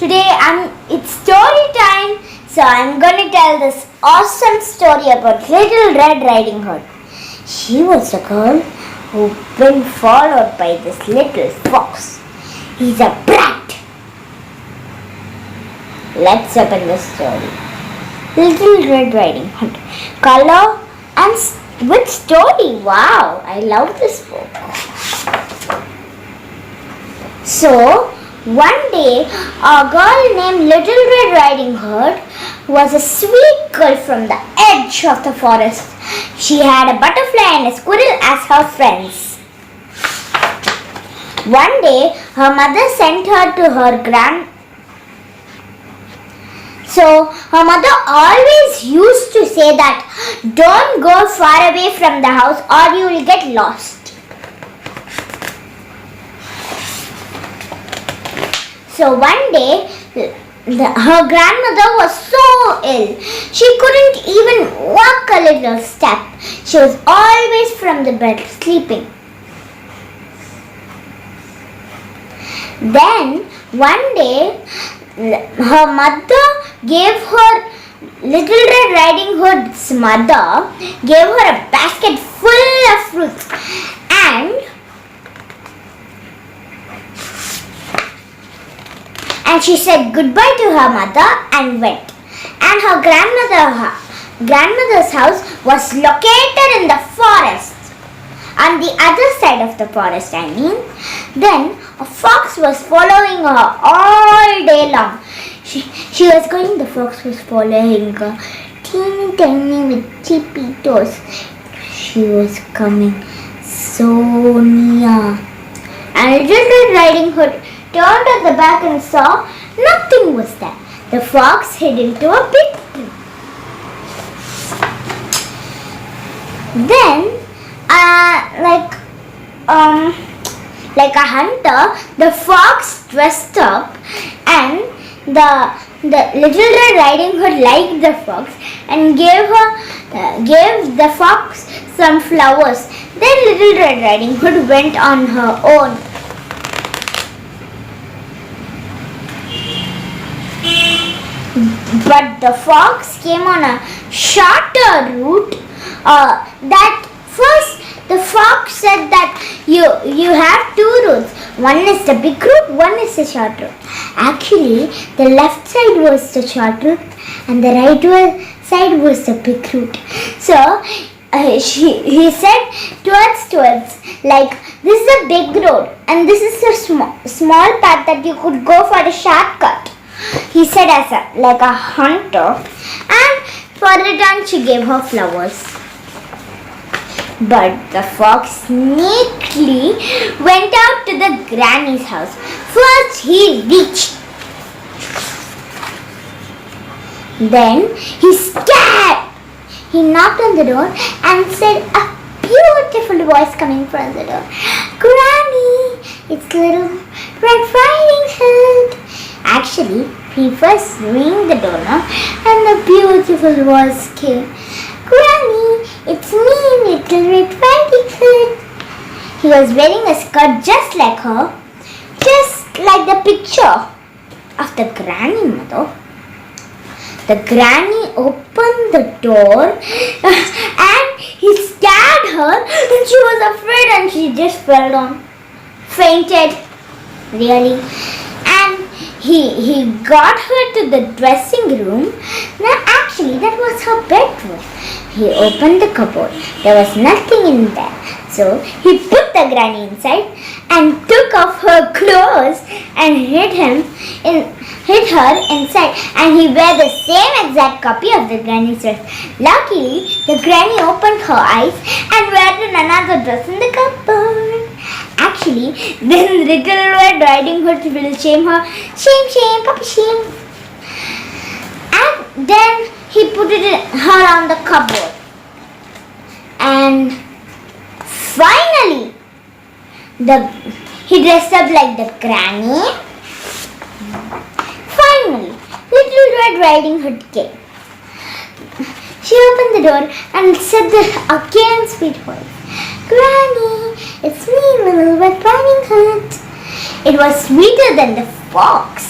Today it's story time. So I'm going to tell this awesome story about Little Red Riding Hood. She was a girl who been followed by this little fox. He's a brat. Let's open the story. Little Red Riding Hood. Color and with story. Wow, I love this book. So, one day, a girl named Little Red Riding Hood was a sweet girl from the edge of the forest. She had a butterfly and a squirrel as her friends. One day, her mother sent her to her So, her mother always used to say that, don't go far away from the house or you will get lost. So one day, her grandmother was so ill. She couldn't even walk a little step. She was always from the bed sleeping. Then one day, her mother gave her Little Red Riding Hood's mother gave her a basket full of fruits and she said goodbye to her mother and went. And her grandmother's house was located in the forest. On the other side of the forest, Then a fox was following her all day long. The fox was following her teeny tiny with chippy toes. She was coming so near. And Little Red Riding Hood turned at the back and saw nothing was there. The fox hid into a big tree. Then, like a hunter, the fox dressed up, and the Little Red Riding Hood liked the fox and gave the fox some flowers. Then Little Red Riding Hood went on her own. But the fox came on a shorter route. That first the fox said that you have two routes. One is the big route, one is the short route. Actually, the left side was the short route and the right side was the big route. So he said towards like this is a big road and this is a small path that you could go for a shortcut. He said like a hunter, and for return she gave her flowers. But the fox sneakily went out to the granny's house. First he reached. Then he scared. He knocked on the door and said a beautiful voice coming from the door. Granny, it's Little Red Riding Hood. Actually, he first rang the door and the beautiful voice came. Granny, it's me, Little Red Riding Hood. He was wearing a skirt just like her, just like the picture of the granny mother. The granny opened the door and he scared her and she was afraid and she just fell down. Fainted. Really. And he got her to the dressing room. Now actually that was her bedroom. He opened the cupboard. There was nothing in there. So he put the granny inside and took off her clothes and hid her inside, and he wear the same exact copy of the granny's dress. Luckily, the granny opened her eyes and wear another dress in the cupboard. Actually, then Little Red Riding Hood will shame her. Shame, puppy shame. And then he put her on the cupboard. And finally, he dressed up like the granny. Finally, Little Red Riding Hood came. She opened the door and said again sweet voice, Granny, it's me, Little Red Riding Hood. It was sweeter than the fox.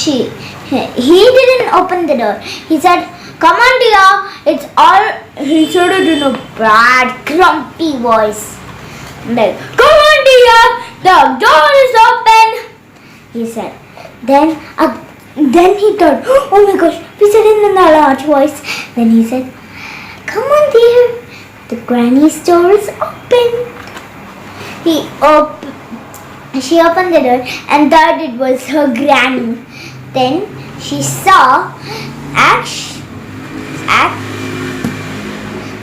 he didn't open the door. He said, "Come on, dear." It's all. He said it in a bad, grumpy voice. Like, "Come on, dear. The door is open." He said. Then he thought, "Oh my gosh, we said it in a large voice." Then he said, "Come on, dear. The granny's door is open." She opened the door and thought it was her granny. Then she saw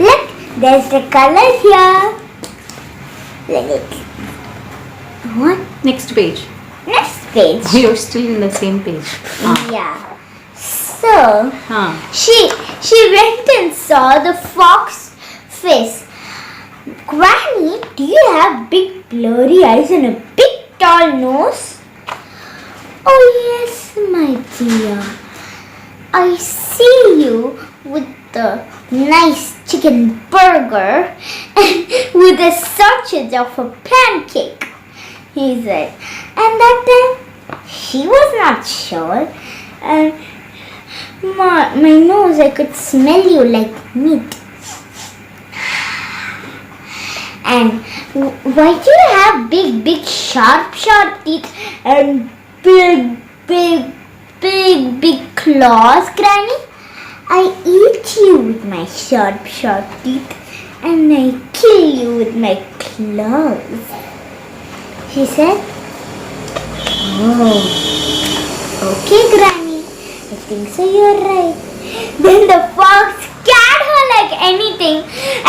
look, there's the color here. What? Next page. Next page. You're still in the same page. Yeah. So she went and saw the fox face. "Granny, do you have big blurry eyes and a big tall nose?" "Oh yes, my dear. I see you with the nice chicken burger and with the sausage of a pancake," he said. And that time she was not sure. And my nose, I could smell you like meat. "And why do you have big, sharp teeth and big claws, Granny?" "I eat you with my sharp teeth and I kill you with my claws," she said. "Oh, okay, Granny. I think so, you're right." Then the fox scared her like anything,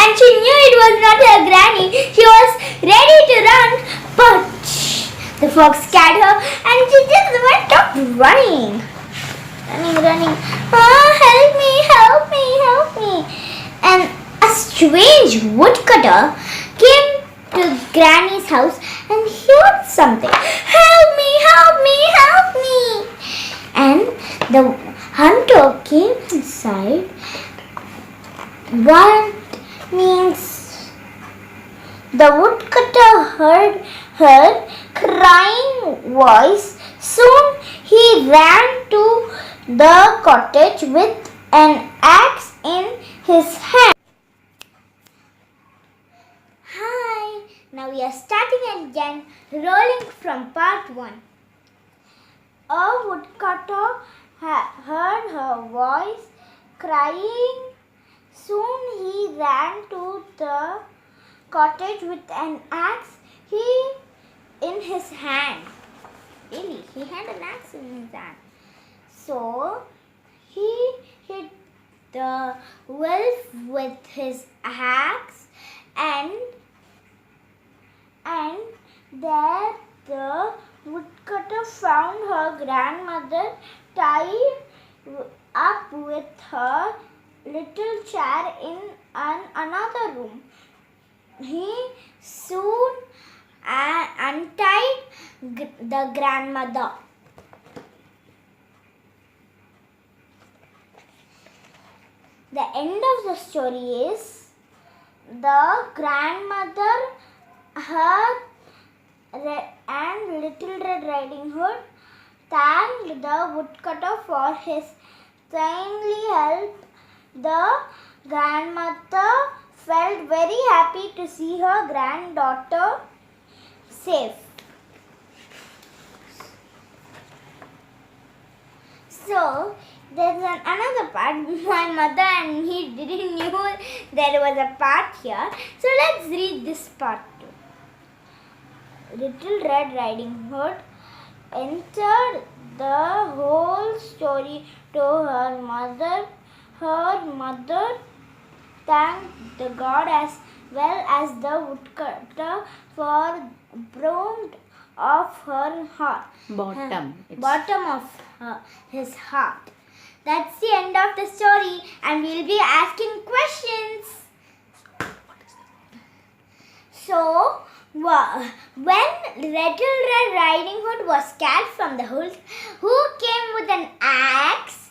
and she knew it was not her granny. She was ready to run, but the fox scared her and she just went up running. "Oh, help me. And a strange woodcutter came to Granny's house and heard something. Help me. And the hunter came inside. What means the woodcutter heard her crying voice. Soon he ran to the cottage with an axe in his hand. Hi, now we are starting again, rolling from part 1. A woodcutter heard her voice crying. Soon he ran to the cottage with an axe in his hand. Really, he had an axe in his hand. So he hit the wolf with his axe, and there the woodcutter found her grandmother tied up with her little chair in another room. He soon untied the grandmother. The end of the story is the grandmother, her and Little Red Riding Hood thanked the woodcutter for his kindly help. The grandmother felt very happy to see her granddaughter safe. So there's another part. My mother and me didn't know there was a part here. So let's read this part too. Little Red Riding Hood entered the whole story to her mother. Her mother thanked the god as well as the woodcutter for bottom of her heart. Bottom of his heart. That's the end of the story, and we'll be asking questions. So, when Little Red Riding Hood was scared from the wolf, who came with an axe?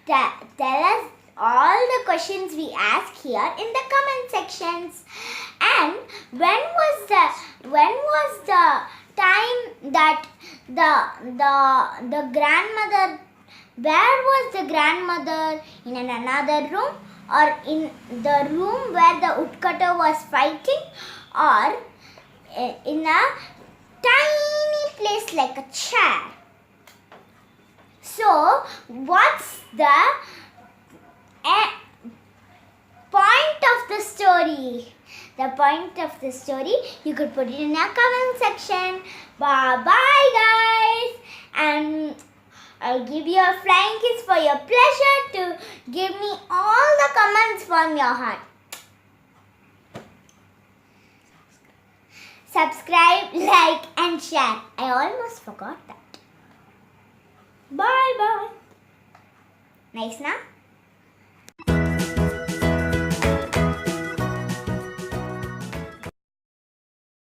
Tell us all the questions we ask here in the comment sections. And when was the time that the grandmother Where was the grandmother? In another room, or in the room where the woodcutter was fighting, or in a tiny place like a chair? So, what's the point of the story? The point of the story, you could put it in a comment section. Bye bye, guys, and I'll give you a flying kiss for your pleasure to give me all the comments from your heart. Subscribe, like, and share. I almost forgot that. Bye bye. Nice, na?